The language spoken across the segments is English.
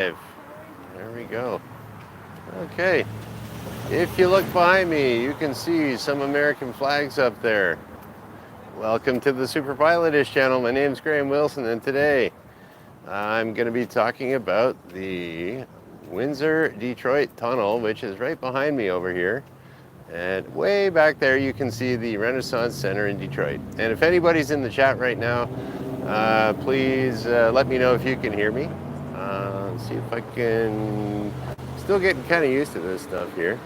There we go. Okay. If you look behind me, you can see some American flags up there. Welcome to the Superpilotish channel. My name's Graham Wilson, and today I'm going to be talking about the Windsor-Detroit tunnel, which is right behind me over here. And way back there, you can see the Renaissance Center in Detroit. And if anybody's in the chat right now, please let me know if you can hear me. See if I can. Still getting kind of used to this stuff here.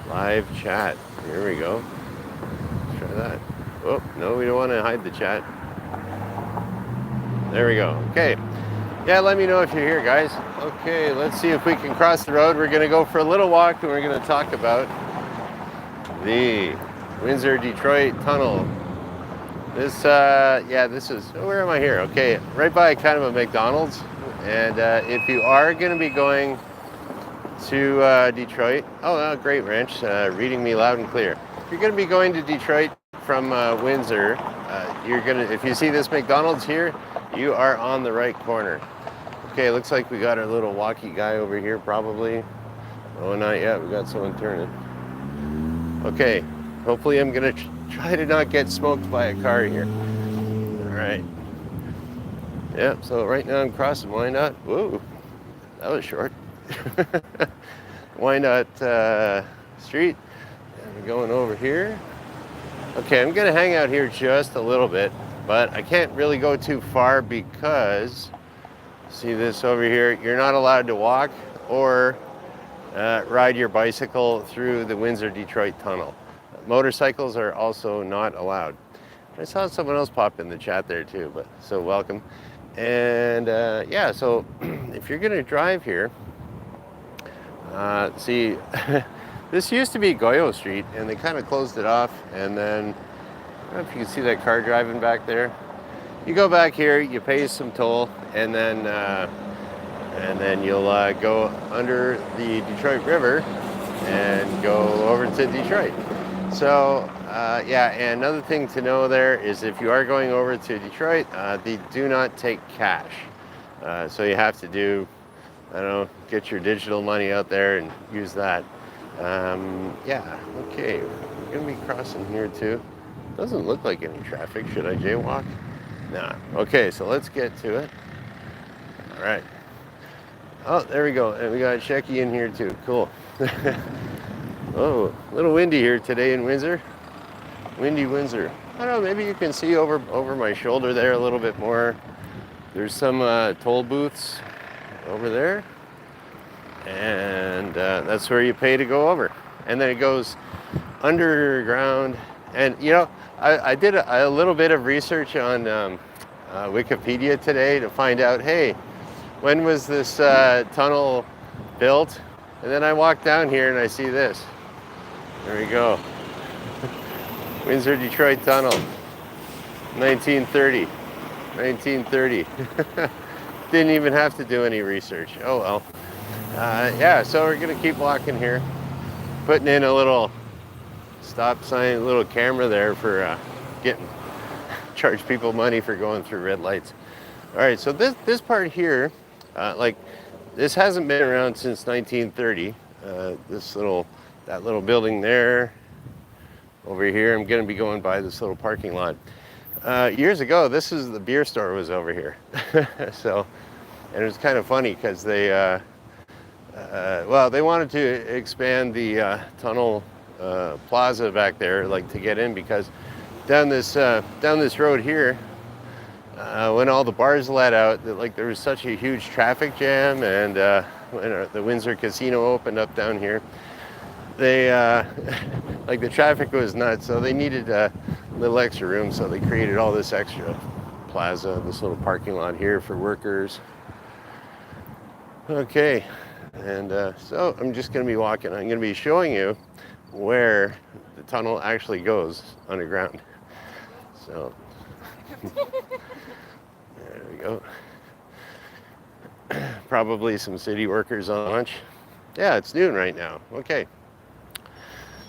Live chat. Here we go. Let's try that. Oh, no, we don't want to hide the chat. There we go. Okay. Yeah, let me know if you're here, guys. Okay, let's see if we can cross the road. We're going to go for a little walk, and we're going to talk about the Windsor-Detroit tunnel. This is, where am I here? Okay, right by kind of a McDonald's. And if you are going to be going to Detroit, great, Wrench, reading me loud and clear. If you're going to be going to Detroit from Windsor, if you see this McDonald's here, you are on the right corner. Okay, looks like we got our little walkie guy over here, probably. Oh, not yet. We got someone turning. Okay, hopefully I'm going to try to not get smoked by a car here. All right. Yep, so right now I'm crossing Wyandotte. Whoa, that was short. Wyandotte Street. And we're going over here. Okay, I'm going to hang out here just a little bit, but I can't really go too far because, see this over here, you're not allowed to walk or ride your bicycle through the Windsor-Detroit tunnel. Motorcycles are also not allowed. I saw someone else pop in the chat there too, but so welcome. And yeah, so if you're going to drive here, see, this used to be Goyo Street, and they kind of closed it off. And then, I don't know if you can see that car driving back there. You go back here, you pay some toll, and then you'll go under the Detroit River and go over to Detroit. So yeah, and another thing to know there is if you are going over to Detroit, they do not take cash. So you have to do, I don't know, get your digital money out there and use that. Yeah, okay, we're gonna be crossing here too. Doesn't look like any traffic. Should I jaywalk? Nah. Okay, so let's get to it. All right. Oh, there we go. And we got Shecky in here too. Cool. Oh, a little windy here today in Windsor. Windy Windsor. I don't know, maybe you can see over my shoulder there a little bit more. There's some toll booths over there. And that's where you pay to go over. And then it goes underground. And, you know, I did a little bit of research on Wikipedia today to find out, hey, when was this tunnel built? And then I walk down here and I see this. There we go. Windsor-Detroit Tunnel, 1930. 1930. Didn't even have to do any research. Oh well. Yeah, so we're gonna keep walking here. Putting in a little stop sign, a little camera there for charge people money for going through red lights. All right, so this part here, this hasn't been around since 1930. That little building there. Over here, I'm going to be going by this little parking lot. Years ago, the beer store was over here. So, and it was kind of funny because they wanted to expand the tunnel plaza back there, like to get in, because down this road here, when all the bars let out, there was such a huge traffic jam, and when the Windsor Casino opened up down here, they the traffic was nuts, so they needed a little extra room, so they created all this extra plaza, this little parking lot here for workers. Okay, and so I'm just going to be walking. I'm going to be showing you where the tunnel actually goes underground. So there we go. Probably some city workers on lunch. Yeah, it's noon right now. Okay.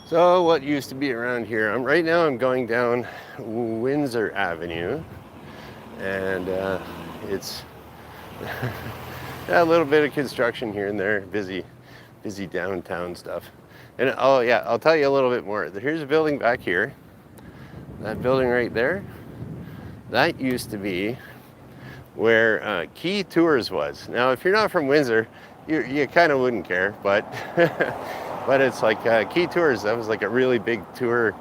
So what used to be around here? Right now I'm going down Windsor Avenue, and it's Yeah, a little bit of construction here and there, busy downtown stuff. And oh yeah, I'll tell you a little bit more. Here's a building back here. That building right there, that used to be where Key Tours was. Now, if you're not from Windsor, you kind of wouldn't care, but but it's like Key Tours. That was like a really big tour.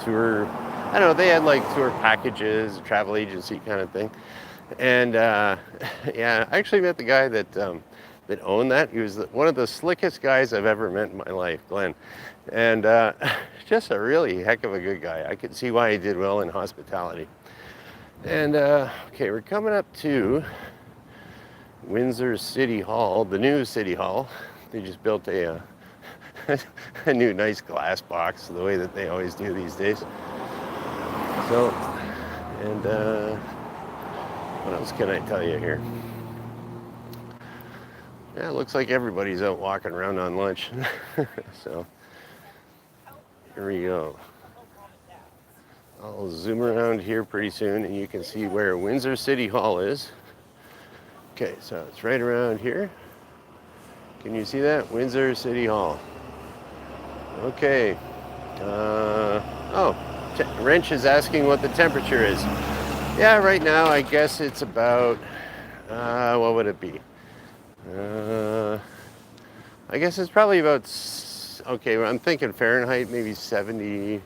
Tour. I don't know. They had like tour packages, travel agency kind of thing. And yeah, I actually met the guy that that owned that. He was one of the slickest guys I've ever met in my life, Glenn. And just a really heck of a good guy. I could see why he did well in hospitality. And okay, we're coming up to Windsor City Hall, the new City Hall. They just built a a new nice glass box, the way that they always do these days. So, and what else can I tell you here? Yeah, it looks like everybody's out walking around on lunch. So, here we go. I'll zoom around here pretty soon and you can see where Windsor City Hall is. Okay, so it's right around here. Can you see that? Windsor City Hall. Okay. Wrench is asking what the temperature is. Yeah, right now I guess it's about, what would it be? I guess it's probably about, okay, I'm thinking Fahrenheit, maybe 70.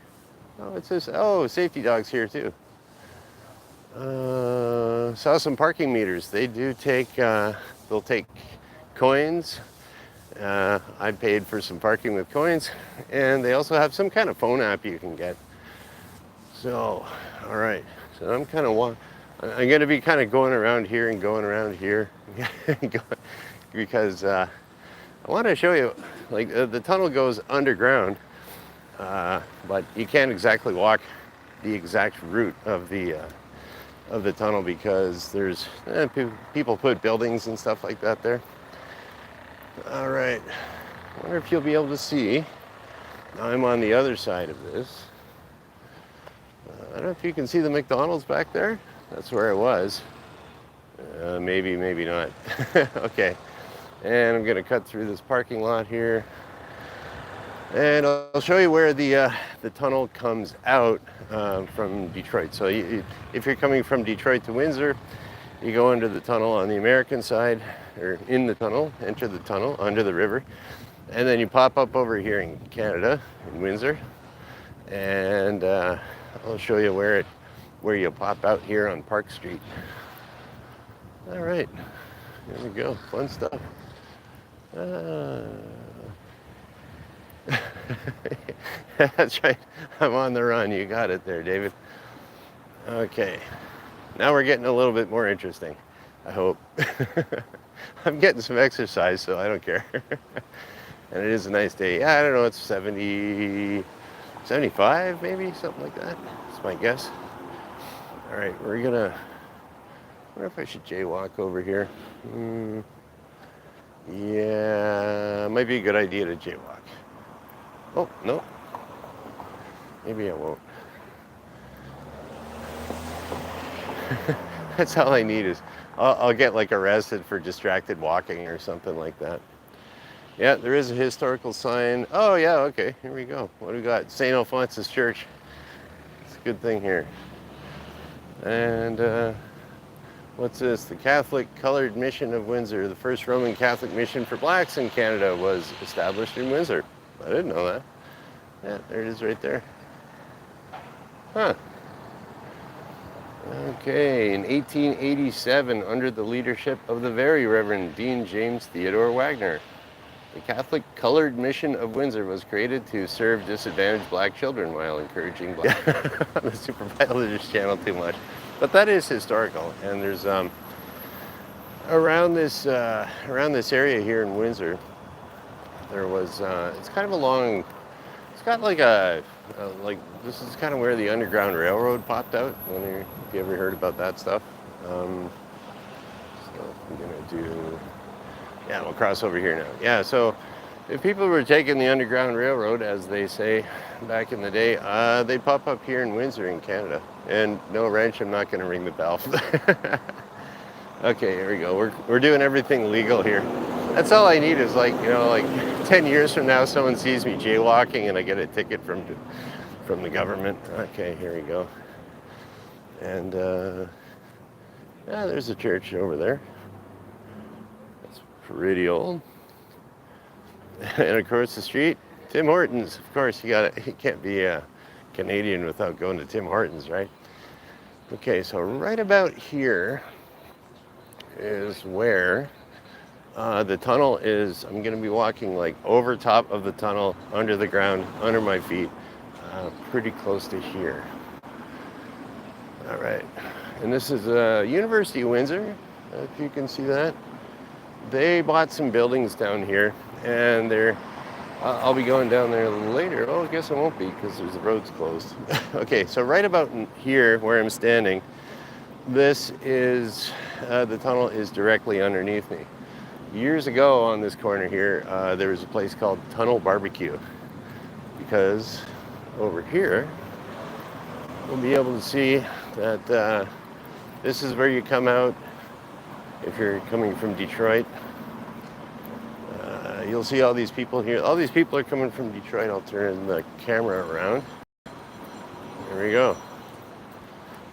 Oh, it says, oh, safety dogs here too. Saw some parking meters. They do take, they'll take coins. I paid for some parking with coins, and they also have some kind of phone app you can get. So, all right. So I'm kind of I'm going to be kind of going around here and going around here because I want to show you, like the tunnel goes underground, but you can't exactly walk the exact route of the tunnel because there's people put buildings and stuff like that there. All right, I wonder if you'll be able to see. I'm on the other side of this. I don't know if you can see the McDonald's back there. That's where I was. Maybe, maybe not. Okay, and I'm gonna cut through this parking lot here. And I'll show you where the tunnel comes out from Detroit. So if you're coming from Detroit to Windsor, you go under the tunnel on the American side, or in the tunnel, enter the tunnel under the river, and then you pop up over here in Canada, in Windsor, and I'll show you where you pop out here on Park Street. All right, here we go, fun stuff. That's right, I'm on the run. You got it there, David. Okay, now we're getting a little bit more interesting, I hope. I'm getting some exercise, so I don't care. And it is a nice day. Yeah, I don't know, it's 70, 75 maybe, something like that. That's my guess. All right, I wonder if I should jaywalk over here. Yeah, might be a good idea to jaywalk. Oh, no. Maybe I won't. That's all I need is, I'll get like arrested for distracted walking or something like that. Yeah, there is a historical sign. Oh yeah, okay, here we go. What do we got? St. Alphonsus Church. It's a good thing here. And what's this? The Catholic Colored Mission of Windsor. The first Roman Catholic mission for blacks in Canada was established in Windsor. I didn't know that. Yeah, there it is right there. Huh. Okay, in 1887, under the leadership of the Very Reverend Dean James Theodore Wagner, the Catholic Colored Mission of Windsor was created to serve disadvantaged black children while encouraging black on the superpilotish channel too much. But that is historical, and there's around this area here in Windsor, there was it's kind of a long. It's got like this is kind of where the Underground Railroad popped out. If you ever heard about that stuff. So I'm gonna do. Yeah, we'll cross over here now. Yeah, so if people were taking the Underground Railroad, as they say back in the day, they'd pop up here in Windsor in Canada. And no, Wrench, I'm not going to ring the bell. Okay, here we go. We're doing everything legal here. That's all I need is like, you know, like 10 years from now, someone sees me jaywalking and I get a ticket from the government. Okay, here we go. And yeah, there's a church over there. It's pretty old. And across the street, Tim Hortons. Of course, you can't be a Canadian without going to Tim Hortons, right? Okay, so right about here is where the tunnel is. I'm going to be walking like over top of the tunnel, under the ground, under my feet, pretty close to here. All right, and this is University of Windsor, if you can see that. They bought some buildings down here, and I'll be going down there later. Oh, I guess I won't be because the road's closed. Okay, so right about here where I'm standing, this is, the tunnel is directly underneath me. Years ago on this corner here, there was a place called Tunnel Barbecue, because over here, we'll be able to see that this is where you come out if you're coming from Detroit. You'll see all these people here. All these people are coming from Detroit. I'll turn the camera around. There we go.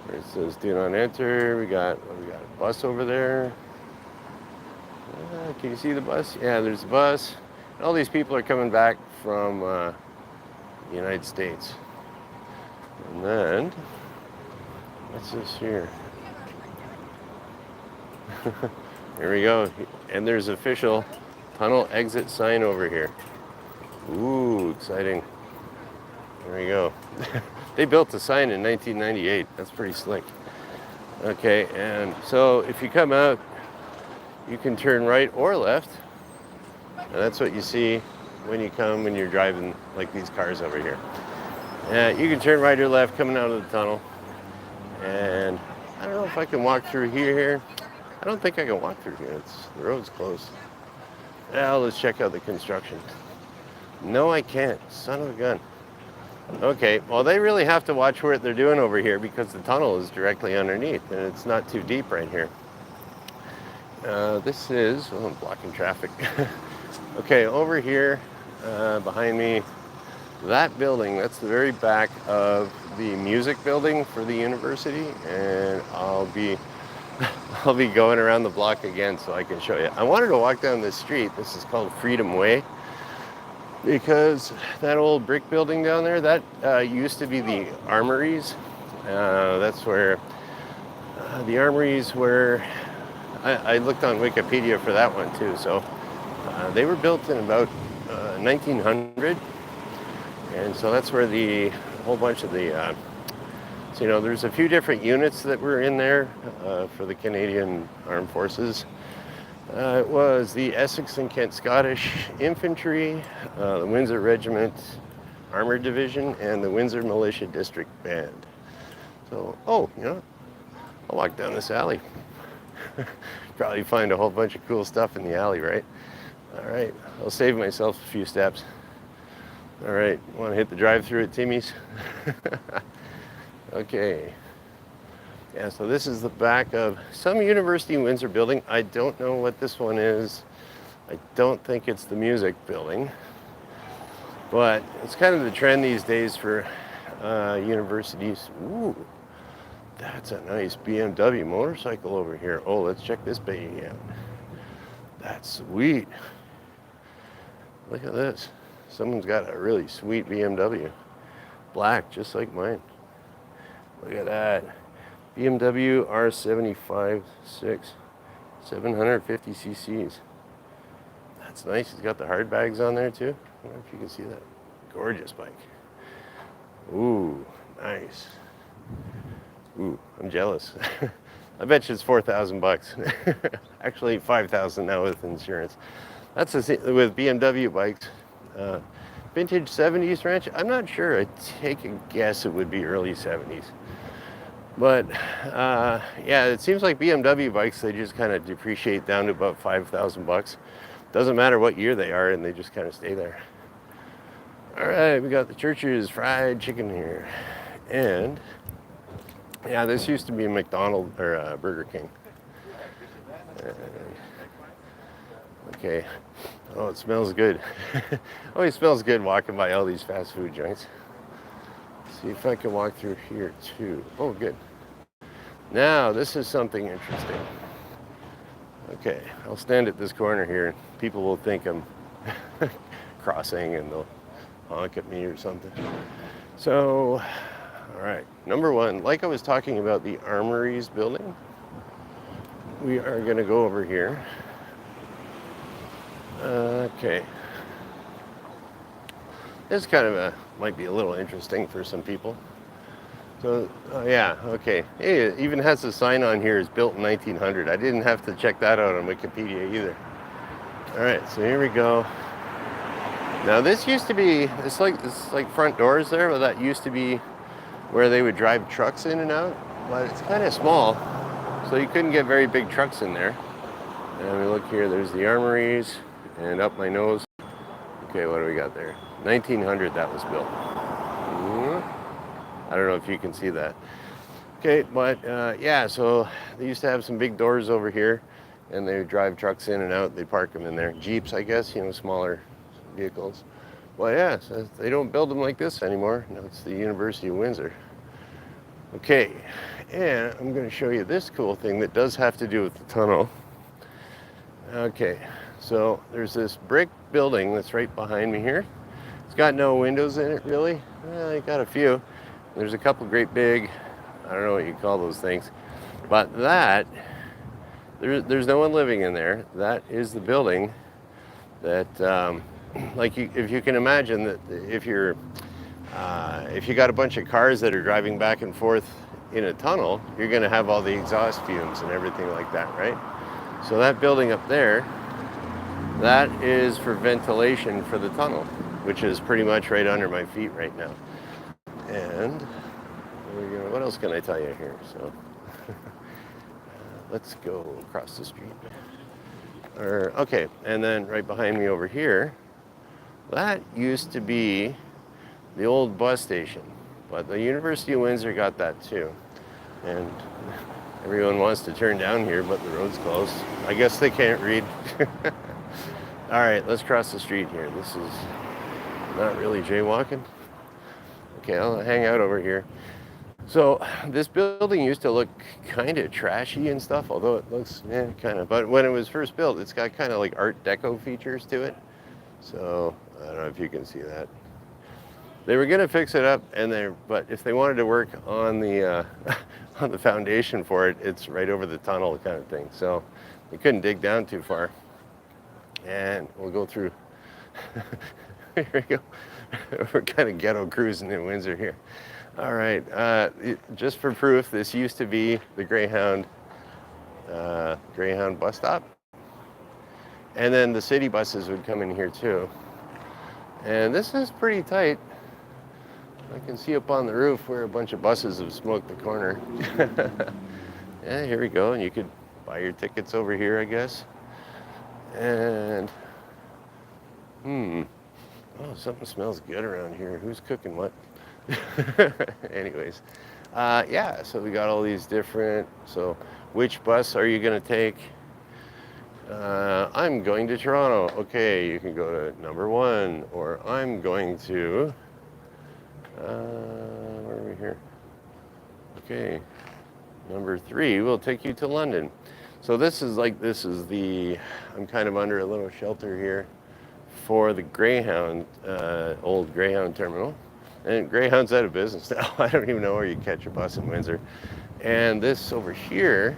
Where it says do not enter. We got a bus over there. Can you see the bus? Yeah, there's a bus. And all these people are coming back from the United States. And then, what's this here? Here we go. And there's official tunnel exit sign over here. Ooh, exciting. There we go. They built the sign in 1998. That's pretty slick. Okay, and so if you come out, you can turn right or left. And that's what you see when you're driving like these cars over here. You can turn right or left coming out of the tunnel. And I don't know if I can walk through here. I don't think I can walk through here. The road's closed. Well, let's check out the construction. No, I can't. Son of a gun. Okay, well, they really have to watch what they're doing over here because the tunnel is directly underneath and it's not too deep right here. This is, I'm blocking traffic. Okay, over here behind me, that building, that's the very back of the music building for the university, and I'll be going around the block again so I can show you. I wanted to walk down this street. This is called Freedom Way, because that old brick building down there, that used to be the armories. That's where the armories were. I looked on Wikipedia for that one too. So they were built in about 1900, and so that's where the whole bunch of the so, you know, there's a few different units that were in there for the Canadian Armed Forces. It was the Essex and Kent Scottish Infantry, the Windsor Regiment Armored Division, and the Windsor Militia District Band. So, oh, you know, I'll walk down this alley. Probably find a whole bunch of cool stuff in the alley, right? All right, I'll save myself a few steps. All right, want to hit the drive-thru at Timmy's? Okay. Yeah, so this is the back of some University of Windsor building. I don't know what this one is. I don't think it's the music building. But it's kind of the trend these days for universities. Ooh, that's a nice BMW motorcycle over here. Oh, let's check this baby out. That's sweet. Look at this. Someone's got a really sweet BMW. Black, just like mine. Look at that. BMW R75 6, 750 cc's. That's nice. It's got the hard bags on there too. I don't know if you can see that. Gorgeous bike. Ooh, nice. Ooh, I'm jealous. I bet you it's $4,000. Actually, $5,000 now with insurance. That's with BMW bikes. Vintage 70s wrench. I'm not sure. I'd take a guess it would be early 70s. But yeah, it seems like BMW bikes, they just kind of depreciate down to about $5,000. Doesn't matter what year they are, and they just kind of stay there. All right, we got the Church's fried chicken here. And yeah, this used to be a McDonald's or a Burger King. Okay. Oh, it smells good. Always smells good walking by all these fast food joints. See if I can walk through here too. Oh, good. Now, this is something interesting. Okay, I'll stand at this corner here. People will think I'm crossing and they'll honk at me or something. So, all right, number one, like I was talking about the Armories building, we are going to go over here. Okay. This kind of might be a little interesting for some people. So, yeah, okay. Hey, it even has a sign on here, it's built in 1900. I didn't have to check that out on Wikipedia either. All right, so here we go. Now this used to be, it's like front doors there, but that used to be where they would drive trucks in and out. But it's kind of small, so you couldn't get very big trucks in there. And we look here, there's the Armories, and up my nose. Okay, what do we got there? 1900 that was built. I don't know if you can see that. Okay, but yeah, so they used to have some big doors over here, and they would drive trucks in and out. They park them in there. Jeeps, I guess, you know, smaller vehicles. Well, yeah, so they don't build them like this anymore. No, it's the University of Windsor. Okay, and I'm going to show you this cool thing that does have to do with the tunnel. Okay, so there's this brick building that's right behind me here. It's got no windows in it, really. Well, it got a few. There's a couple great big, I don't know what you call those things, but that, there's no one living in there. That is the building that, if you can imagine that if you got a bunch of cars that are driving back and forth in a tunnel, you're going to have all the exhaust fumes and everything like that, right? So that building up there, that is for ventilation for the tunnel, which is pretty much right under my feet right now. And what else can I tell you here? So let's go across the street. Okay, and then right behind me over here, that used to be the old bus station, but the University of Windsor got that too. And everyone wants to turn down here, but the road's closed. I guess they can't read. All right, let's cross the street here. This is not really jaywalking. Okay, I'll hang out over here. So this building used to look kind of trashy and stuff, although it looks kind of, but when it was first built, it's got kind of like Art Deco features to it. So I don't know if you can see that. They were going to fix it up, but if they wanted to work on the on the foundation for it, it's right over the tunnel kind of thing. So they couldn't dig down too far. And we'll go through. Here we go. We're kind of ghetto cruising in Windsor here. All right, just for proof, this used to be the Greyhound bus stop. And then the city buses would come in here too. And this is pretty tight. I can see up on the roof where a bunch of buses have smoked the corner. Yeah, here we go. And you could buy your tickets over here, I guess. And, oh, something smells good around here. Who's cooking what? Anyways, yeah, so we got all these different, so which bus are you going to take? I'm going to Toronto. Okay, you can go to number 1, or I'm going to, where are we here? Okay, number 3 will take you to London. So this is I'm kind of under a little shelter here for the Greyhound, old Greyhound terminal. And Greyhound's out of business now. I don't even know where you catch a bus in Windsor. And this over here,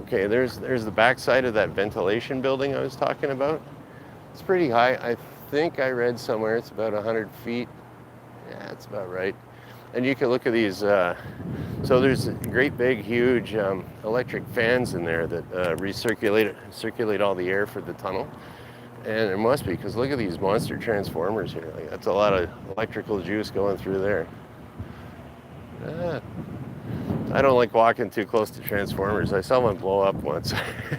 okay, there's the back side of that ventilation building I was talking about. It's pretty high. I think I read somewhere it's about 100 feet. Yeah, that's about right. And you can look at these, so there's great big, huge electric fans in there that circulate all the air for the tunnel. And there must be, because look at these monster transformers here. Like, that's a lot of electrical juice going through there. I don't like walking too close to transformers. I saw one blow up once.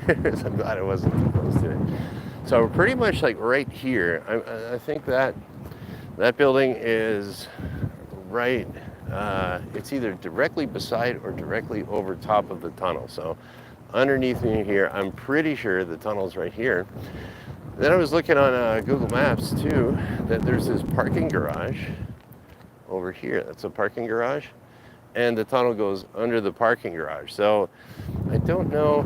I'm glad I wasn't too close to it. So we're pretty much like right here. I think that building is right, it's either directly beside or directly over top of the tunnel. So underneath me here. I'm pretty sure the tunnel's right here. Then I was looking on Google Maps too, that there's this parking garage over here. That's a parking garage. And the tunnel goes under the parking garage. So I don't know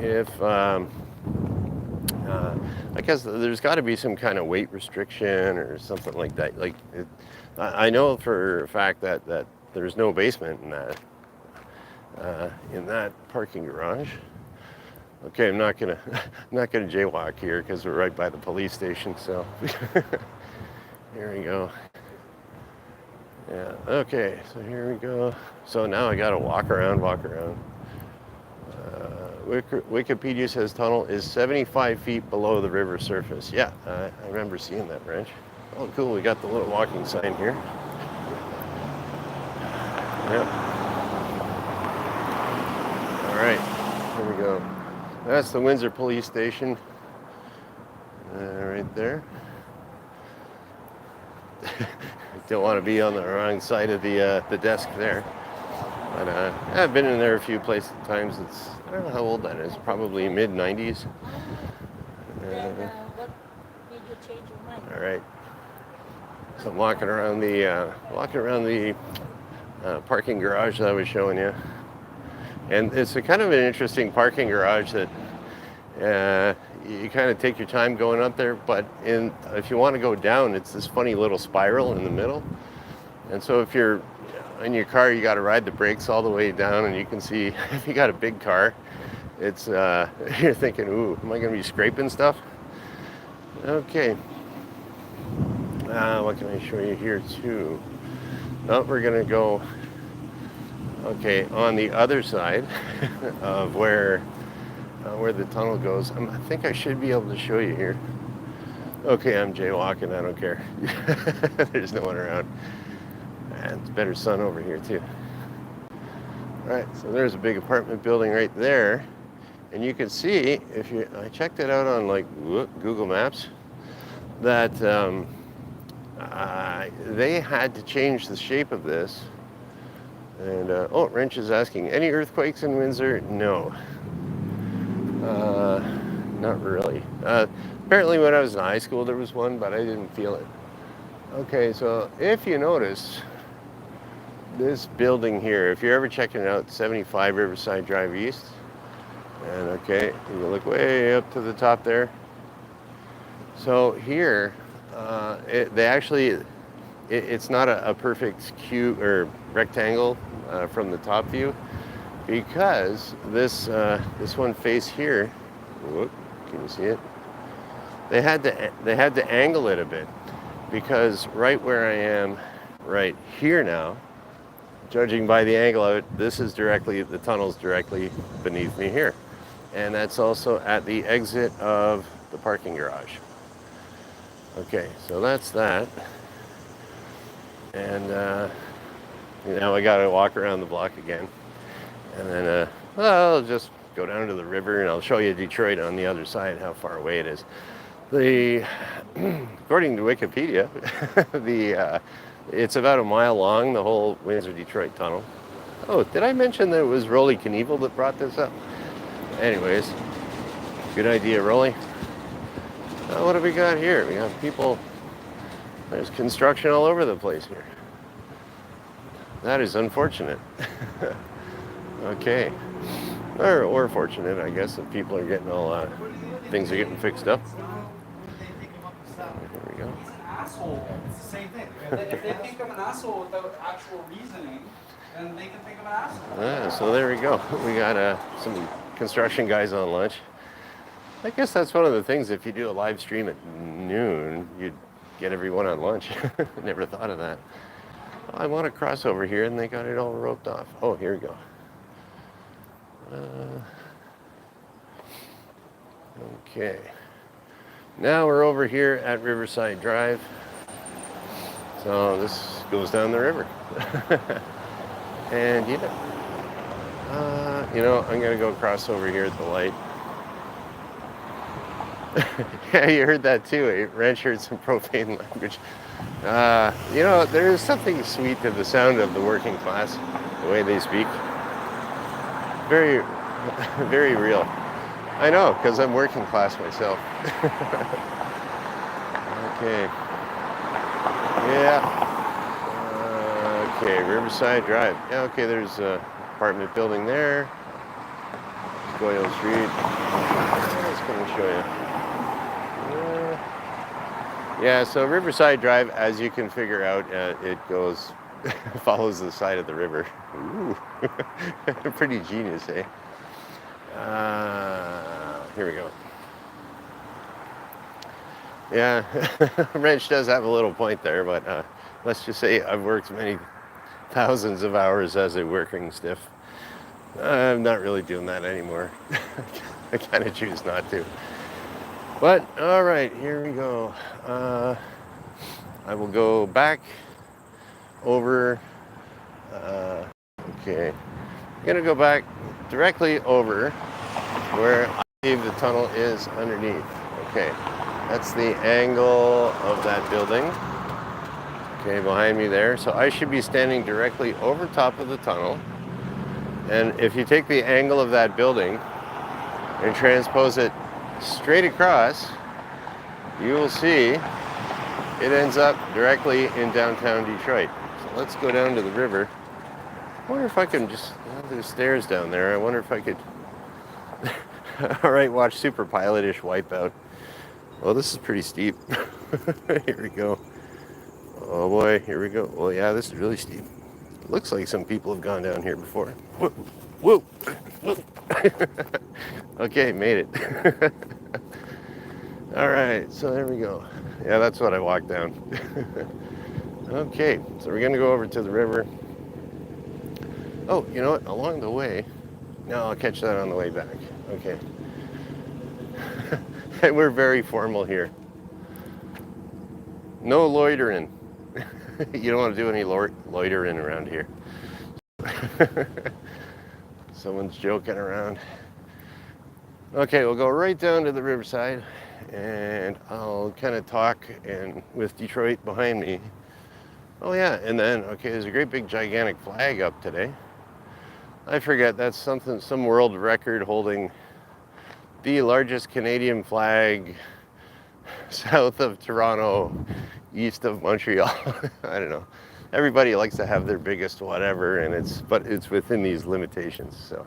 if, I guess there's got to be some kind of weight restriction or something like that. Like, I know for a fact that there's no basement in that parking garage. Okay, I'm not gonna jaywalk here because we're right by the police station. So here we go. Yeah. Okay. So here we go. So now I gotta walk around. Wikipedia says tunnel is 75 feet below the river surface. Yeah, I remember seeing that, Wrench. Oh, cool. We got the little walking sign here. Yep. All right. Here we go. That's the Windsor Police Station. Right there. Don't want to be on the wrong side of the desk there. But I've been in there a few times. I don't know how old that is. Probably mid-90s. What made you change your mind? All right. So I'm walking around the parking garage that I was showing you. And it's a kind of an interesting parking garage that you kind of take your time going up there, but if you want to go down, it's this funny little spiral in the middle. And so if you're in your car, you got to ride the brakes all the way down, and you can see if you got a big car, it's you're thinking, ooh, am I going to be scraping stuff? Okay. What can I show you here too? Oh, we're going to go, okay, on the other side of where the tunnel goes. I think I should be able to show you here. Okay, I'm jaywalking, I don't care. There's no one around. And it's better sun over here too. All right, so there's a big apartment building right there. And you can see, I checked it out on like Google Maps, that they had to change the shape of this. And, oh, Wrench is asking, any earthquakes in Windsor? No. Not really. Apparently when I was in high school there was one, but I didn't feel it. Okay, so if you notice, this building here, if you're ever checking it out, 75 Riverside Drive East, and okay, you look way up to the top there. So here, it's not a perfect cube or rectangle from the top view, because this one face here, whoop, can you see it? They had to angle it a bit, because right where I am right here now, judging by the angle of it, the tunnel's directly beneath me here. And that's also at the exit of the parking garage. Okay, so that's that. And now I gotta walk around the block again. And then, I'll just go down to the river and I'll show you Detroit on the other side, how far away it is. According to Wikipedia, it's about a mile long, the whole Windsor-Detroit tunnel. Oh, did I mention that it was Rolly Knievel that brought this up? Anyways, good idea, Rolly. What have we got here? We got people, there's construction all over the place here. That is unfortunate. Okay. Or fortunate, I guess, if people are getting all, things are getting fixed up. Here we go. He's an asshole. It's the same thing. If they think I'm an asshole without actual reasoning, then they can think I'm an asshole. Yeah, so there we go. We got some construction guys on lunch. I guess that's one of the things, if you do a live stream at noon, you'd get everyone on lunch. Never thought of that. I want to cross over here, and they got it all roped off. Oh, here we go. Okay. Now we're over here at Riverside Drive. So this goes down the river. And I'm gonna go cross over here at the light. Yeah, you heard that too. Wrench heard some profane language. There is something sweet to the sound of the working class, the way they speak. Very, Very real. I know, because I'm working class myself. Okay. Yeah. Okay, Riverside Drive. Yeah, okay, there's a apartment building there. Gale Street. Let's come and show you. Yeah, so Riverside Drive, as you can figure out, it goes, follows the side of the river. Ooh, pretty genius, eh? Here we go. Yeah, wrench does have a little point there, but let's just say I've worked many thousands of hours as a working stiff. I'm not really doing that anymore. I kind of choose not to. But, all right, here we go. I will go back over, okay. I'm gonna go back directly over where I believe the tunnel is underneath. Okay, that's the angle of that building. Okay, behind me there. So I should be standing directly over top of the tunnel. And if you take the angle of that building and transpose it straight across, you will see it ends up directly in downtown Detroit. So let's go down to the river. I wonder if I can just, there's stairs down there. I wonder if I could, all right, watch superpilotish wipeout. Well, this is pretty steep. Here we go. Oh boy, here we go. Well, yeah, this is really steep. Looks like some people have gone down here before. Whoop, whoop, whoop. Okay, made it. All right, so there we go. Yeah, that's what I walked down. Okay, so we're gonna go over to the river. Oh, you know what? Along the way, no, I'll catch that on the way back. Okay. And we're very formal here. No loitering. You don't want to do any loitering around here. Someone's joking around. Okay, we'll go right down to the riverside, and I'll kind of talk and with Detroit behind me. Oh yeah, and then, okay, there's a great big gigantic flag up today. I forget, that's something, some world record holding the largest Canadian flag south of Toronto, east of Montreal. I don't know. Everybody likes to have their biggest whatever, and but it's within these limitations. So,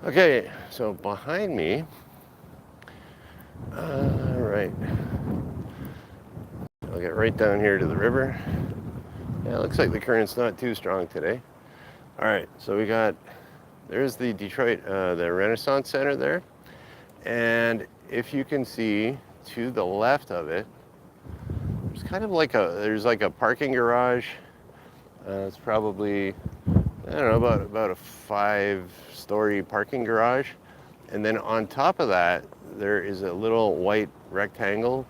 okay, so behind me, all right, I'll get right down here to the river. Yeah, it looks like the current's not too strong today. All right, so there's the Detroit, the Renaissance Center there. And if you can see to the left of it, there's kind of like there's like a parking garage. It's probably, I don't know, about a 5-story parking garage. And then on top of that, there is a little white rectangle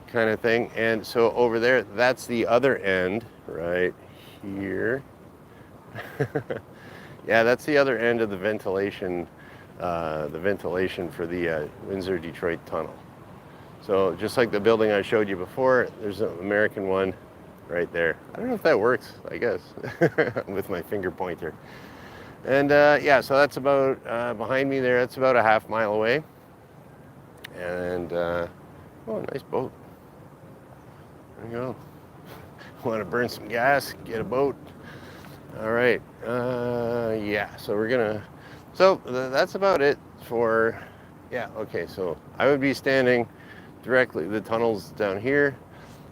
kind of thing. And so over there, that's the other end right here. Yeah, that's the other end of the ventilation for the Windsor-Detroit tunnel. So just like the building I showed you before, there's an American one right there. I don't know if that works, I guess, with my finger pointer. And yeah, so that's about, behind me there, that's about a half mile away. And, oh, nice boat. There you go. Want to burn some gas, get a boat. All right, yeah, so that's about it for, yeah, okay, so I would be standing directly, the tunnel's down here.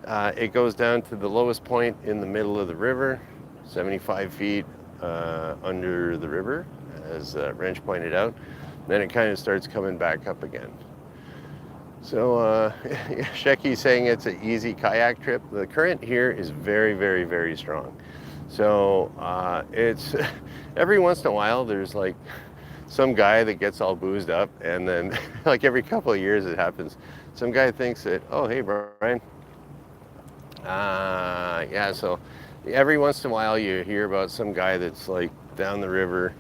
It goes down to the lowest point in the middle of the river, 75 feet under the river, as Wrench pointed out. Then it kind of starts coming back up again. So Shecky's saying it's an easy kayak trip. The current here is very, very, very strong. So it's every once in a while there's like some guy that gets all boozed up, and then like every couple of years it happens. Some guy thinks that, oh hey Brian, yeah. So every once in a while you hear about some guy that's like down the river,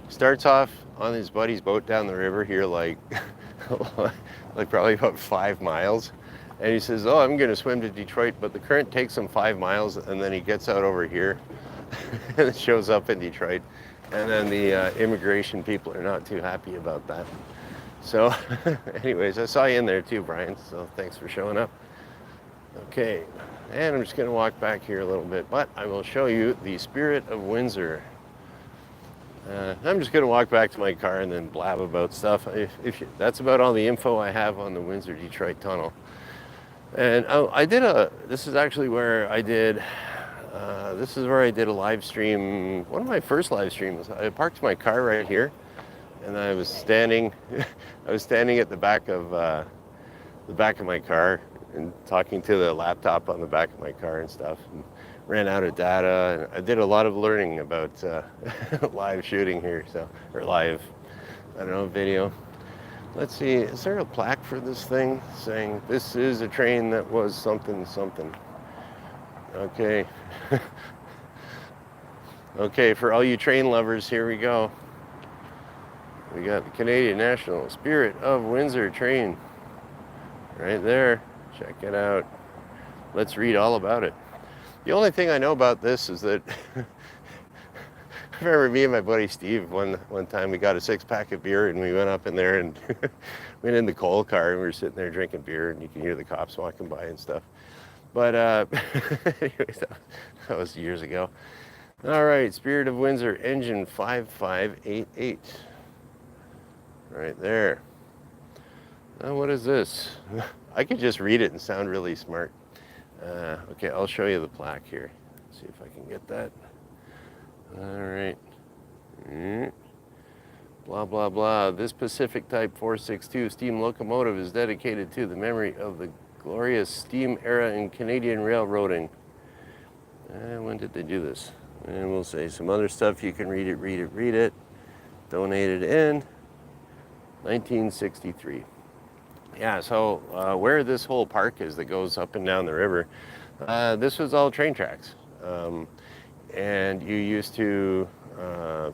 starts off on his buddy's boat down the river here like like probably about 5 miles. And he says, oh, I'm going to swim to Detroit, but the current takes him 5 miles, and then he gets out over here and shows up in Detroit. And then the immigration people are not too happy about that. So anyways, I saw you in there too, Brian, so thanks for showing up. Okay, and I'm just going to walk back here a little bit, but I will show you the Spirit of Windsor. I'm just going to walk back to my car and then blab about stuff. That's about all the info I have on the Windsor-Detroit tunnel. And this is actually where I did, this is where I did a live stream, one of my first live streams. I parked my car right here, and I was standing, I was standing at the back of my car and talking to the laptop on the back of my car and stuff. And ran out of data, and I did a lot of learning about live shooting here, or live, I don't know, video. Let's see, is there a plaque for this thing saying this is a train that was something something? Okay. Okay, for all you train lovers, here we go. We got the Canadian National Spirit of Windsor train right there. Check it out. Let's read all about it. The only thing I know about this is that I remember me and my buddy Steve one time we got a 6-pack of beer and we went up in there and went in the coal car and we were sitting there drinking beer and you can hear the cops walking by and stuff. But anyways, that was years ago. All right, Spirit of Windsor, engine 5588. Right there. Now what is this? I could just read it and sound really smart. Okay, I'll show you the plaque here. Let's see if I can get that. All right. Blah, blah, blah. This Pacific Type 462 steam locomotive is dedicated to the memory of the glorious steam era in Canadian railroading. When did they do this? And we'll say some other stuff. You can read it. Donated in 1963. Yeah, so where this whole park is that goes up and down the river, this was all train tracks. And you used to, I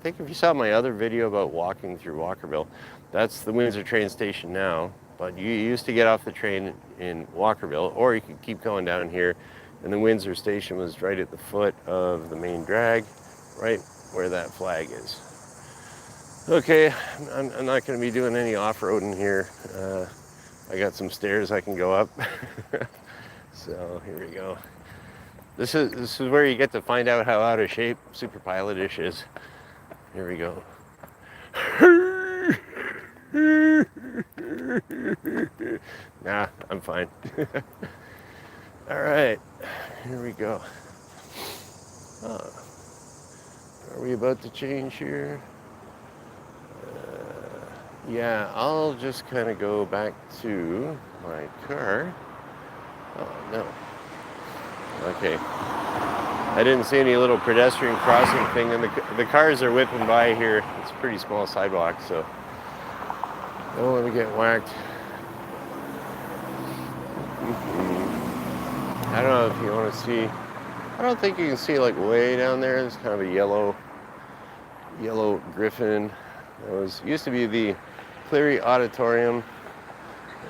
think if you saw my other video about walking through Walkerville, that's the Windsor train station now. But you used to get off the train in Walkerville, or you could keep going down here, and the Windsor station was right at the foot of the main drag, right where that flag is. Okay, I'm not going to be doing any off-roading here. I got some stairs I can go up. So here we go. This is where you get to find out how out of shape superpilotish is. Here we go. Nah, I'm fine. All right, here we go. Are we about to change here? Yeah, I'll just kind of go back to my car. Oh, no. Okay. I didn't see any little pedestrian crossing thing, and the cars are whipping by here. It's a pretty small sidewalk, so don't let me get whacked. I don't know if you want to see. I don't think you can see like way down there. There's kind of a yellow griffin. It used to be the Cleary Auditorium,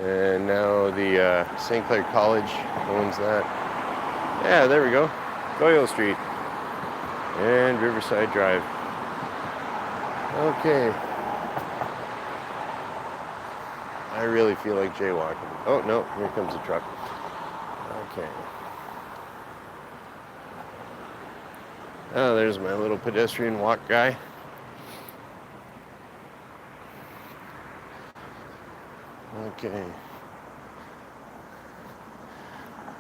and now the St. Clair College owns that. Yeah, there we go. Gale Street and Riverside Drive. Okay. I really feel like jaywalking. Oh no, here comes a truck. Okay. Oh, there's my little pedestrian walk guy. Okay.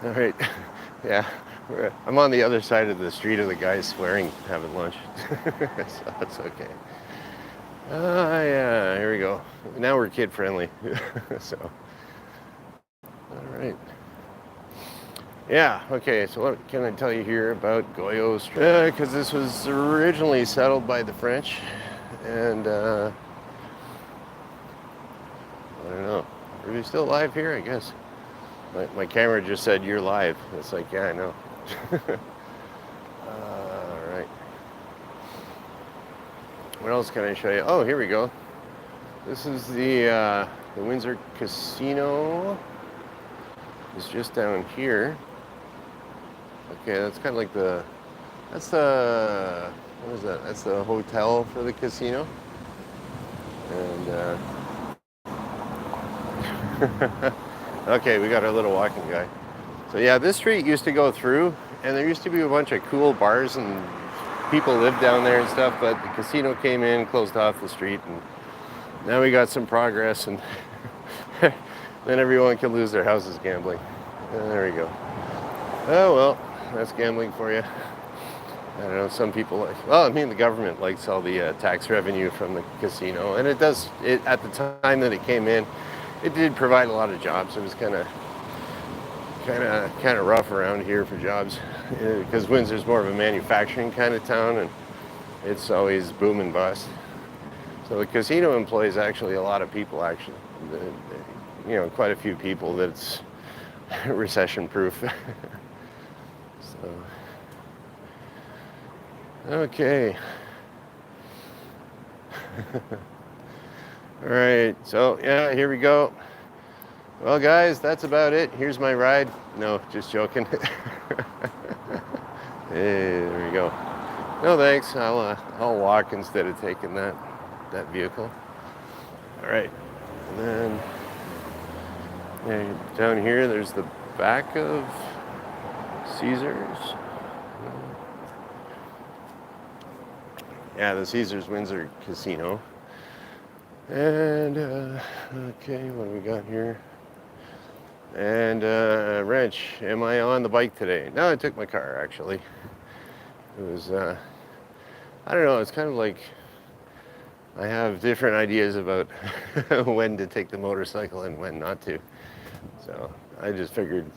All right. Yeah. I'm on the other side of the street of the guys swearing, having lunch. So that's okay. Yeah, here we go. Now we're kid friendly. So, all right. Yeah, okay, so what can I tell you here about Gale Street? Because this was originally settled by the French, and I don't know. Are we still live here? I guess. My camera just said you're live. It's like, yeah, I know. All right. What else can I show you? Oh, here we go. This is the Windsor Casino. It's just down here. Okay, that's kind of like that's the what is that? That's the hotel for the casino. And okay, we got our little walking guy. So yeah, this street used to go through, and there used to be a bunch of cool bars and people lived down there and stuff, but the casino came in, closed off the street, and now we got some progress, and then everyone can lose their houses gambling. There we go. Oh well, that's gambling for you. I don't know, some people like, well, I mean, the government likes all the tax revenue from the casino, and it does, at the time that it came in, it did provide a lot of jobs. It was kind of rough around here for jobs, because Windsor's more of a manufacturing kind of town, and it's always boom and bust. So the casino employs actually a lot of people, actually, you know, quite a few people that's recession proof. So. Okay. All right, so yeah, here we go. Well, guys, that's about it. Here's my ride. No, just joking. Hey, there we go. No, thanks. I'll walk instead of taking that vehicle. All right, and then yeah, down here, there's the back of Caesars. Yeah, the Caesars Windsor Casino. And, okay, what do we got here? And, wrench. Am I on the bike today? No, I took my car, actually. It was, I don't know, it's kind of like I have different ideas about when to take the motorcycle and when not to. So I just figured,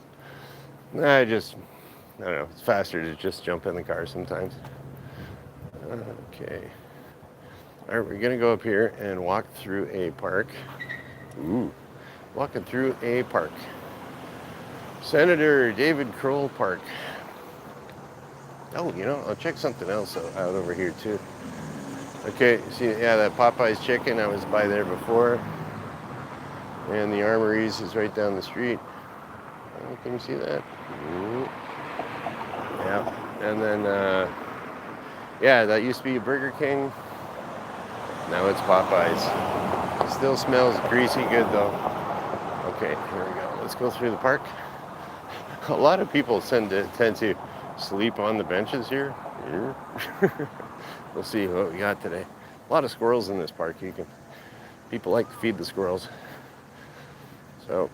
I don't know, it's faster to just jump in the car sometimes. Okay. All right, we're gonna go up here and walk through a park. Ooh, walking through a park. Senator David Kroll Park. Oh, you know, I'll check something else out over here too. Okay, see, yeah, that Popeye's chicken, I was by there before. And the Armories is right down the street. Oh, can you see that? Ooh. Yeah, and then, yeah, that used to be a Burger King. Now it's Popeye's. It still smells greasy good though. Okay, here we go. Let's go through the park. A lot of people tend to sleep on the benches here. We'll see what we got today. A lot of squirrels in this park. People like to feed the squirrels. So,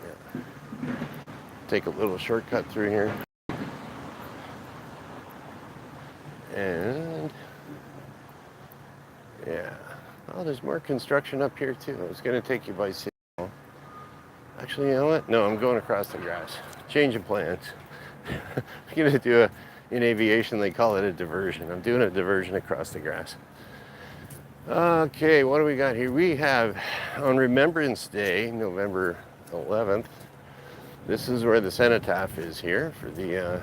yeah. Take a little shortcut through here. And yeah, oh, there's more construction up here too. I was going to take you by City Hall. Actually, you know what? No, I'm going across the grass. Change of plans. I'm going to do in aviation, they call it a diversion. I'm doing a diversion across the grass. Okay, what do we got here? We have, on Remembrance Day, November 11th, this is where the cenotaph is here for the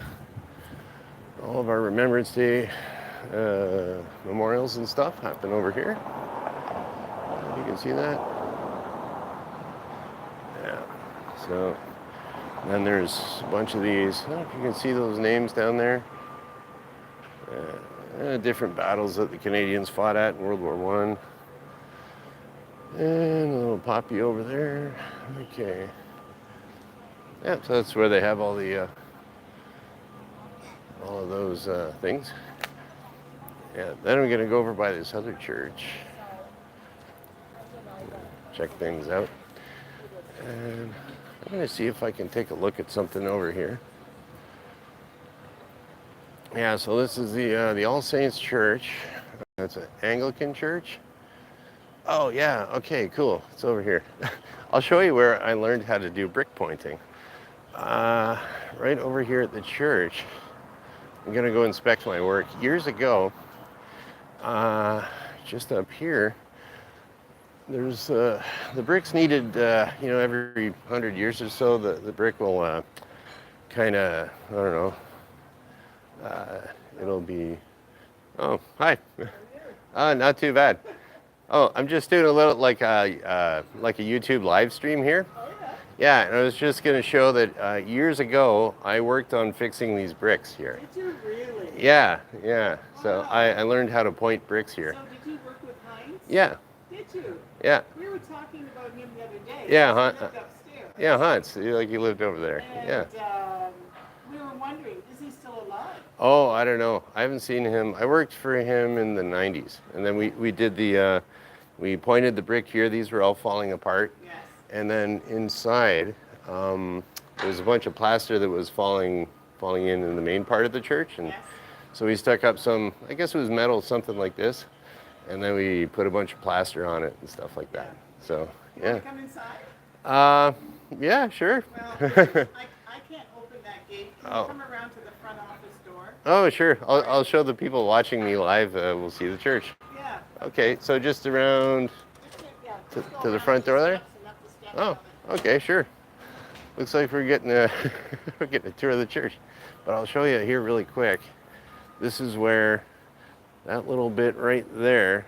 all of our Remembrance Day memorials and stuff happen over here. You can see that. Yeah. So then there's a bunch of these. I don't know if you can see those names down there. Different battles that the Canadians fought at in World War I. And a little poppy over there. Okay. Yeah, so that's where they have all the all of those things. Yeah, then I'm gonna go over by this other church. Check things out. And I'm gonna see if I can take a look at something over here. Yeah, so this is the All Saints Church. It's an Anglican church. Oh yeah, okay, cool. It's over here. I'll show you where I learned how to do brick pointing. Right over here at the church. I'm gonna go inspect my work. Years ago, just up here, there's the bricks needed, you know, every 100 years or so, the brick will kind of, I don't know, it'll be, oh, hi. Not too bad. Oh, I'm just doing a little like a YouTube live stream here. Yeah, and I was just going to show that years ago, I worked on fixing these bricks here. Did you really? Yeah, yeah. So I learned how to point bricks here. So did you work with Heinz? Yeah, Did you? yeah, We were talking about him the other day. Yeah, He Hun- lived upstairs. yeah, Hans. You lived over there. Yeah. And we were wondering, is he still alive? Oh, I don't know. I haven't seen him. I worked for him in the 90s. And then we did we pointed the brick here. These were all falling apart. Yes. And then inside, there was a bunch of plaster that was falling in the main part of the church. And Yes. so we stuck up some, I guess it was metal, something like this. And then we put a bunch of plaster on it and stuff like that. So, You yeah. want to come inside? Yeah, sure. Well, I can't open that gate. Can Oh. you come around to the front office door? Oh, sure. I'll show the people watching me live. We'll see the church. Yeah. Okay, so just around. Yeah, To- just go to the around front door there? steps and up the steps Oh, of it. okay, sure. Looks like we're getting a we're getting a tour of the church, but I'll show you here really quick. This is where that little bit right there.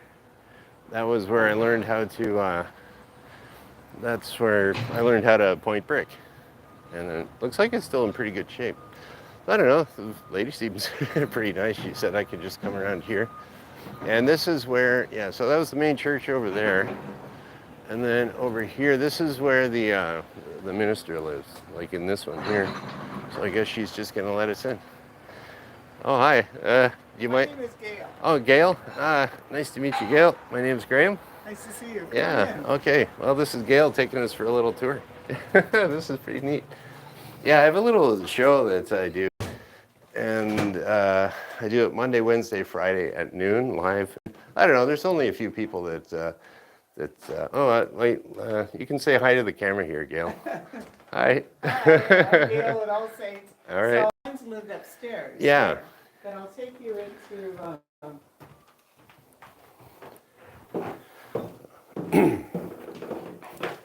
That was where I learned how to. That's where I learned how to point brick, and it looks like it's still in pretty good shape. I don't know. The lady seems pretty nice. She said I could just come around here. And this is where, yeah, so that was the main church over there. And then over here, this is where the minister lives, like in this one here. So I guess she's just going to let us in. Oh, hi. You My might. name is Gale. Oh, Gale. Nice to meet you, Gale. My name's Graham. Nice to see you. Come Yeah, in. okay. Well, this is Gale taking us for a little tour. This is pretty neat. Yeah, I have a little show that I do. And I do it Monday, Wednesday, Friday at noon live. I don't know. There's only a few people that. Wait. You can say hi to the camera here, Gale. Hi. I'm Gale at All Saints. All right. So Heinz lived upstairs. Yeah. There. Then I'll take you into.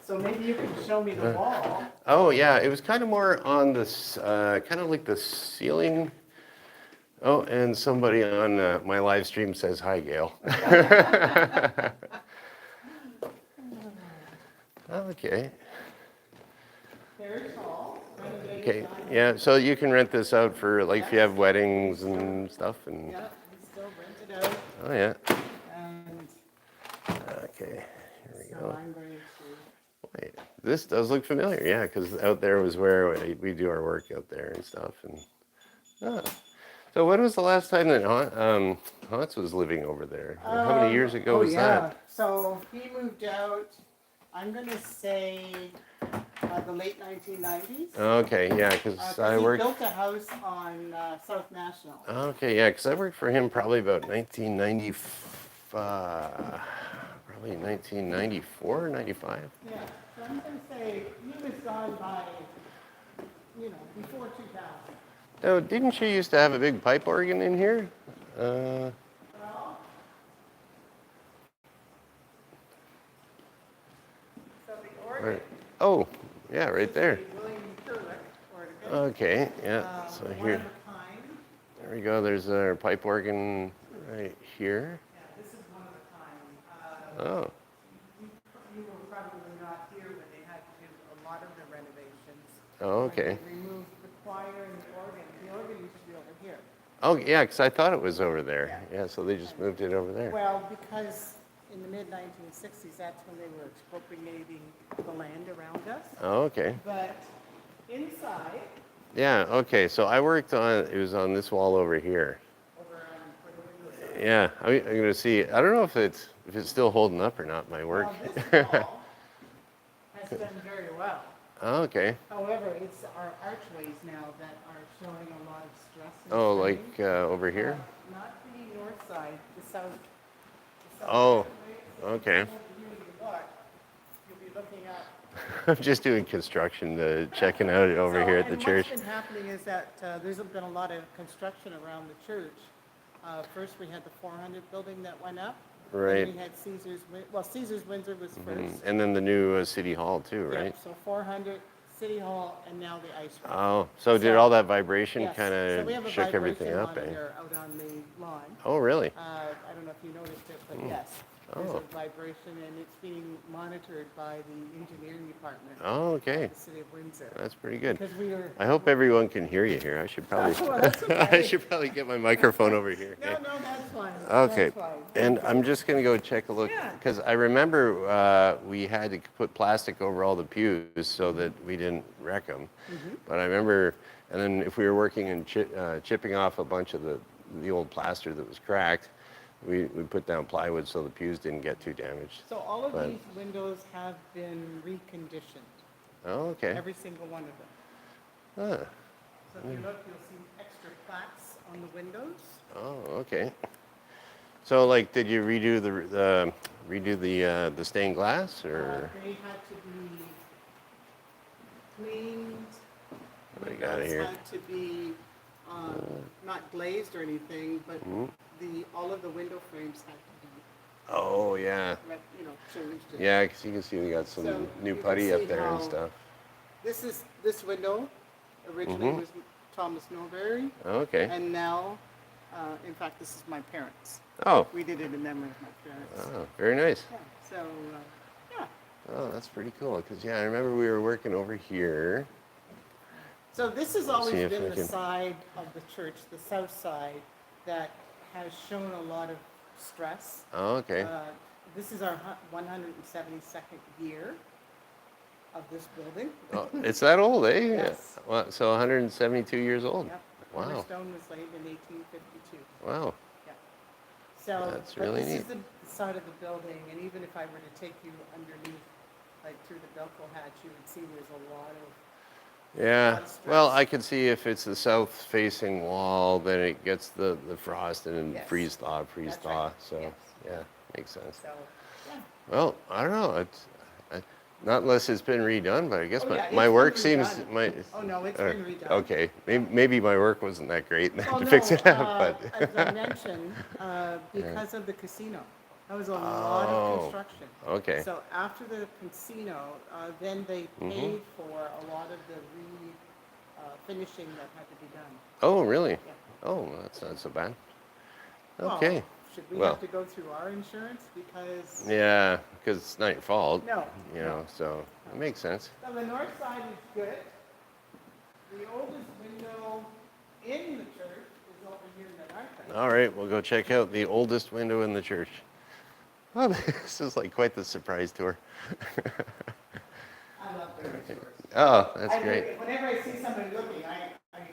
So maybe you can show me the wall. Oh yeah, it was kind of more on this, kind of like the ceiling. Oh, and somebody on my live stream says hi, Gale. Okay. Very tall. Okay. Yeah. So you can rent this out for like if you have weddings and stuff, and Yeah, we still rent it out. oh yeah. And Okay. Here we so go. I'm going to. Wait, this does look familiar, yeah, because out there was where we do our work out there and stuff. And so when was the last time that Hans was living over there? How many years ago was that? So he moved out, I'm going to say the late 1990s. Okay, yeah, because I he worked. built a house on South National. Okay, yeah, because I worked for him probably about 1995, probably 1994, 95. Yeah, so I'm going to say he was gone by, before 2000. Oh, didn't you used to have a big pipe organ in here? Well, so the organ. Right. Oh, yeah, right there. William Turlick, or the Okay, yeah. So one here, of a kind. there we go. There's our pipe organ right here. Yeah, this is one of a kind. Oh, You were probably not here when they had to do a lot of the renovations. oh, okay. They removed the choir and the organ. The organ used to be over here. Oh, yeah, because I thought it was over there. Yeah, so they just moved it over there. Well, because in the mid-1960s, that's when they were expropriating the land around us. Oh, okay. But inside, Yeah, okay. So I worked on, it was on this wall over here. over on where the windows are. Yeah, I'm going to see. I don't know if it's still holding up or not, my work. Well, this wall has done very well. Oh, okay. However, it's our archways now that are showing a lot of stress. and Oh, strain. like over here? Not the north side, the south. The south Oh, archways. okay. If you look, you'll be looking up. I'm just doing construction, checking out over here at the church. What's been happening is that there's been a lot of construction around the church. First, we had the 400 building that went up. Then Right. we had Caesar's Windsor was first. And then the new city hall too, Yeah, right? so 400, City Hall, and now the ice rink. Oh, so did all that vibration Yes. kind So we have of a shook everything vibration up, eh? monitor out on the lawn. Oh, really? I don't know if you noticed it, but yes. There's Oh. a vibration, and it's being monitored by the engineering department Oh, of okay. the city of Windsor. That's pretty good. Because we were. I hope everyone can hear you here. I should probably Well, that's I okay. should probably get my microphone over here. No, Okay. no, that's fine. Okay. That's fine. And I'm just going to go check a look Yeah. because I remember we had to put plastic over all the pews so that we didn't wreck them. But I remember, and then if we were working and chipping off a bunch of the old plaster that was cracked, we put down plywood so the pews didn't get too damaged. So all of But- these windows have been reconditioned, Oh, okay. every single one of them. Huh. So if you look, you'll see extra plaques on the windows. Oh, okay. So, like, did you redo the stained glass, or They had to be cleaned. what do you got Windows here? had to be not glazed or anything, but all of the window frames had to be, Oh, yeah. changed. Yeah, because you can see we got some So new you can putty up see there and how- stuff. This window originally was Thomas Norbury, Okay. and now, in fact, this is my parents. Oh, We did it in memory of my parents. oh, very nice. Yeah, so, yeah. Oh, that's pretty cool. Because, yeah, I remember we were working over here. So this has See always if been I the can- side of the church, the south side, that has shown a lot of stress. Oh, okay. This is our 172nd year of this building. Oh, it's that old, eh? Yes. Well, so 172 years old. Yep. Wow. Cornerstone was laid in 1852. Wow. Yeah. So, That's but really this neat. is the side of the building, and even if I were to take you underneath, like through the Velcro hatch, you would see there's a lot of. Yeah. lot of Well, stress. I can see if it's the south-facing wall, then it gets the frost and Yes. freeze thaw. That's right. So, Yes. yeah, makes sense. So, yeah. Well, I don't know. Not unless it's been redone, but I guess Oh, yeah, my it's work been seems redone. Oh, no, it's been redone. Okay, maybe my work wasn't that great and I Well, had to no, fix it up, but as I mentioned, because of the casino, that was a lot Oh, of construction. okay. So after the casino, then they paid for a lot of the finishing that had to be done. Oh, really? Yeah. Oh, that's not so bad. Well, Okay. Should we Well. have to go through our insurance because? Yeah, because it's not your fault. No. You know, so it makes sense. So the north side is good. The oldest window in the church is over here in the north side. All right, we'll go check out the oldest window in the church. Oh, this is like quite the surprise tour. I love their tours. Oh, that's great. Whenever I see somebody looking,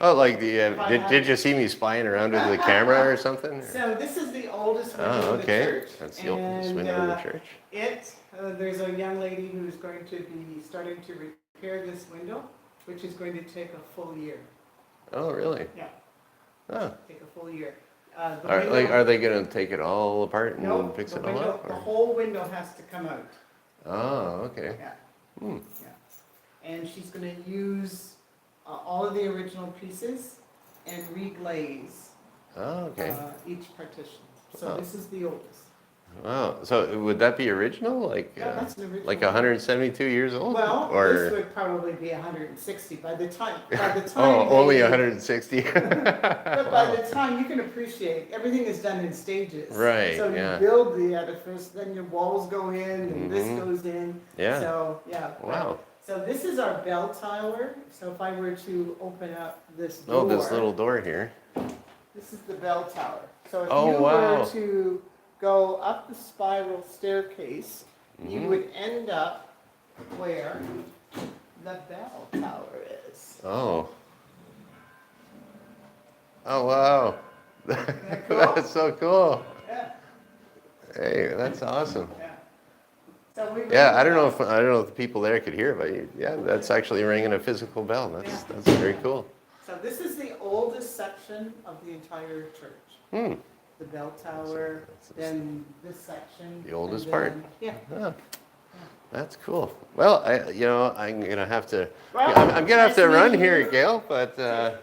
Oh, like did you see me spying around with the camera or something? or- So this is the oldest window Oh, in the okay. church. That's the oldest And, window in the church. There's a young lady who's going to be starting to repair this window, which is going to take a full year. Oh, really? Yeah, Oh. take a full year. Are they gonna take it all apart and No, fix the it all window, up? the or- whole window has to come out. Oh, okay. Yeah. Hmm. Yeah. And she's gonna use all of the original pieces and reglaze Oh, okay. each partition. So Oh. this is the oldest. Wow. So would that be original? Like Yeah, that's an original. like 172 years old? Well, or this would probably be 160 by the time. oh, only they- 160. But by the time you can appreciate, everything is done in stages. Right, So yeah. you build the edifice, then your walls go in, and this goes in. Yeah. So yeah. but- Wow. So this is our bell tower. So if I were to open up this door. Oh, this little door here. This is the bell tower. So if Oh, you wow. were to go up the spiral staircase, you Mm-hmm. would end up where the bell tower is. Oh. Oh, wow. that cool? That's so cool. Yeah, Hey, that's awesome. yeah. So we Yeah, really I don't know if the people there could hear, but yeah, that's actually ringing a physical bell. That's very cool. So this is the oldest section of the entire church. Hmm. The bell tower, That's- then this section. The oldest and part? then- Yeah. Ah, that's cool. Well, I'm gonna have to. Well, I'm gonna have nice to run meeting here, you. Gail. But You know,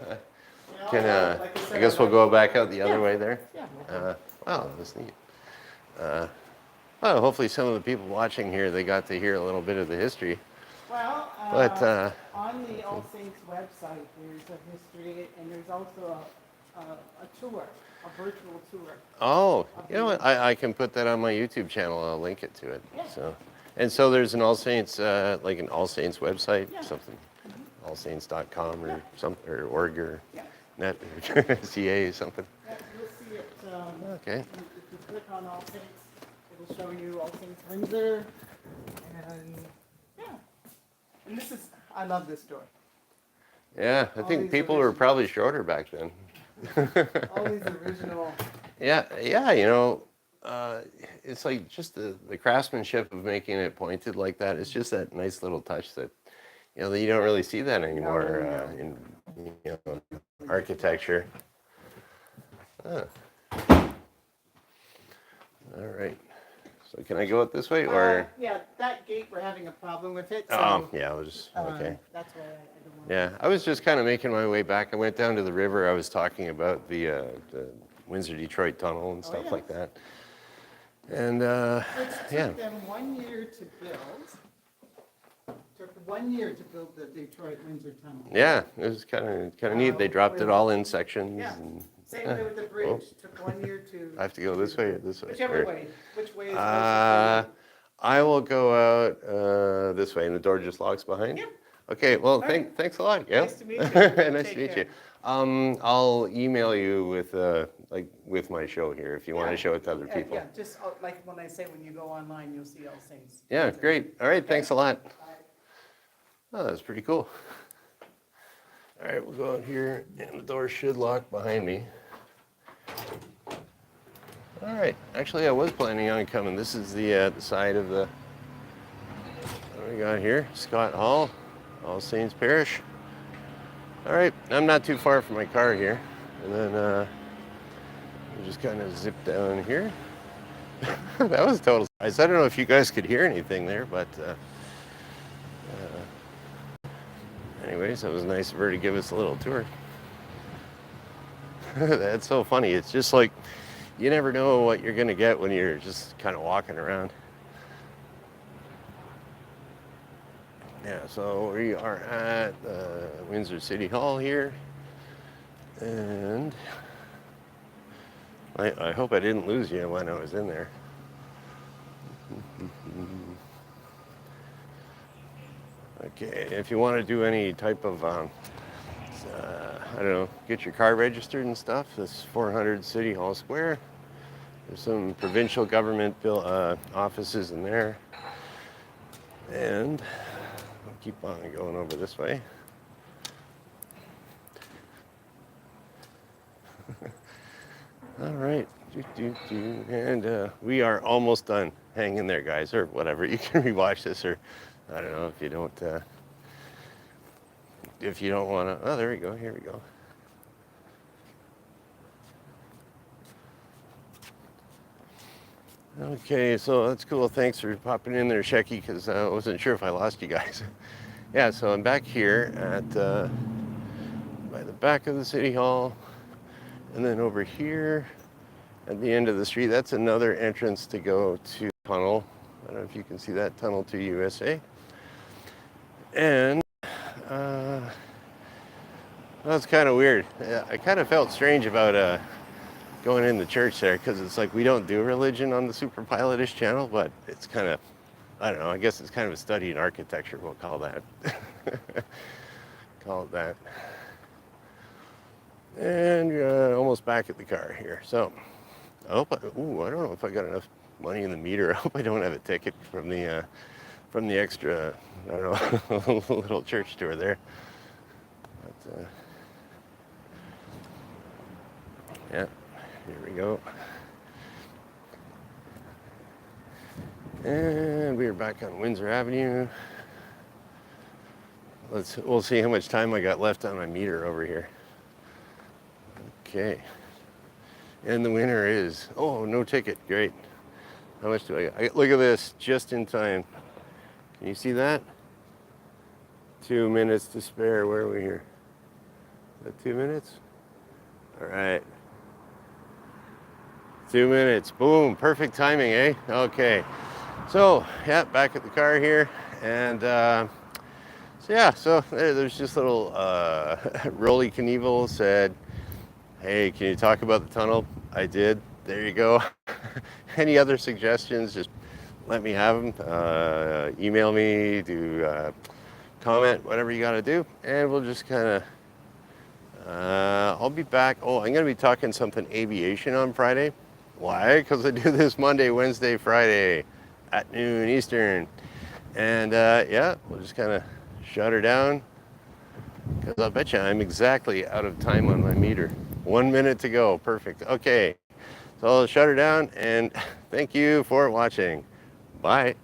can like I said, I guess we'll go back out the other way there. Yeah. Wow, that's neat. Well, hopefully some of the people watching here they got to hear a little bit of the history. Well, But on the All Saints website, there's a history, and there's also a tour. a virtual tour. Oh, you know what? I can put that on my YouTube channel. I'll link it to it. Yeah. So there's an All Saints, like an All Saints website, Yeah. something, allsaints.com or something, or org or Yeah. net or CA or something. Yeah, you'll see it. Okay. If you click on All Saints, it'll show you All Saints Windsor, and yeah. And this is, I love this door. Yeah, I All think these people were original- probably shorter back then. All these original. Yeah, yeah, it's like just the craftsmanship of making it pointed like that. It's just that nice little touch that, that you don't really see that anymore in architecture. Ah. All right. So can I go out this way or? Yeah, that gate, we're having a problem with it. Oh, So, yeah, I was okay. that's why I don't want. Yeah, I was just kind of making my way back. I went down to the river. I was talking about the Windsor-Detroit tunnel and stuff yeah. like that. And It yeah. took them 1 year to build. Took 1 year to build the Detroit-Windsor tunnel. Yeah, it was kind of neat. They dropped it all in sections. Yeah. And, Same way with the bridge. Took 1 year to. I have to go this way or this way? Whichever Or- way. Which way is Uh, closest I will go out this way, and the door just locks behind. Yep. Okay. Well, right. thanks a lot, Gale. Nice to meet you. Nice Take to meet care. you. I'll email you with my show here if you want to show it to other for you? people. Yeah, just like when I say when you go online, you'll see All Saints. Yeah, great. All right, thanks a lot. Bye. Oh, that's pretty cool. All right, we'll go out here, and the door should lock behind me. All right, actually, I was planning on coming. This is the side of the, what do we got here? Scott Hall, All Saints Parish. All right, I'm not too far from my car here. And then we'll just kind of zip down here. That was a total surprise. I don't know if you guys could hear anything there, but anyways, that was nice of her to give us a little tour. That's so funny. It's just like you never know what you're going to get when you're just kind of walking around. Yeah, so we are at Windsor City Hall here. And I hope I didn't lose you when I was in there. Okay, if you want to do any type of, I don't know, get your car registered and stuff, this 400 City Hall Square. There's some provincial government offices in there. And we'll keep on going over this way. All right, and we are almost done. Hang in there, guys, or whatever. You can rewatch this, or I don't know if you don't want to. Oh, there we go. Here we go. Okay, so that's cool. Thanks for popping in there, Shecky, because I wasn't sure if I lost you guys. Yeah, so I'm back here at by the back of the City Hall, and then over here at the end of the street, that's another entrance to go to tunnel. I don't know if you can see that, Tunnel to USA. And that's kind of weird. I kind of felt strange about going in the church there, because it's like we don't do religion on the superpilotish channel, but it's kind of, I don't know, I guess it's kind of a study in architecture, we'll call that. Call it that. And almost back at the car here. So I hope, I don't know if I got enough money in the meter. I hope I don't have a ticket from the extra, I don't know, little church tour there. But, yeah, here we go. And we are back on Windsor Avenue. We'll see how much time I got left on my meter over here. Okay. And the winner is, oh, no ticket, great. How much do I got? Look at this, just in time. Can you see that? 2 minutes to spare, where are we here? Is that 2 minutes? All right. 2 minutes, boom, perfect timing, eh? Okay. So, yeah, back at the car here, and so there's just little Rolly Knievel said, Hey, can you talk about the tunnel? I did. There you go. Any other suggestions, just let me have them. Email me, do comment, whatever you got to do, and we'll just kind of I'll be back. Oh, I'm going to be talking something aviation on Friday. Why? Because I do this Monday, Wednesday, Friday at noon Eastern. And yeah, we'll just kind of shut her down, because I'll bet you I'm exactly out of time on my meter. 1 minute to go. Perfect. Okay. So I'll shut her down, and thank you for watching. Bye.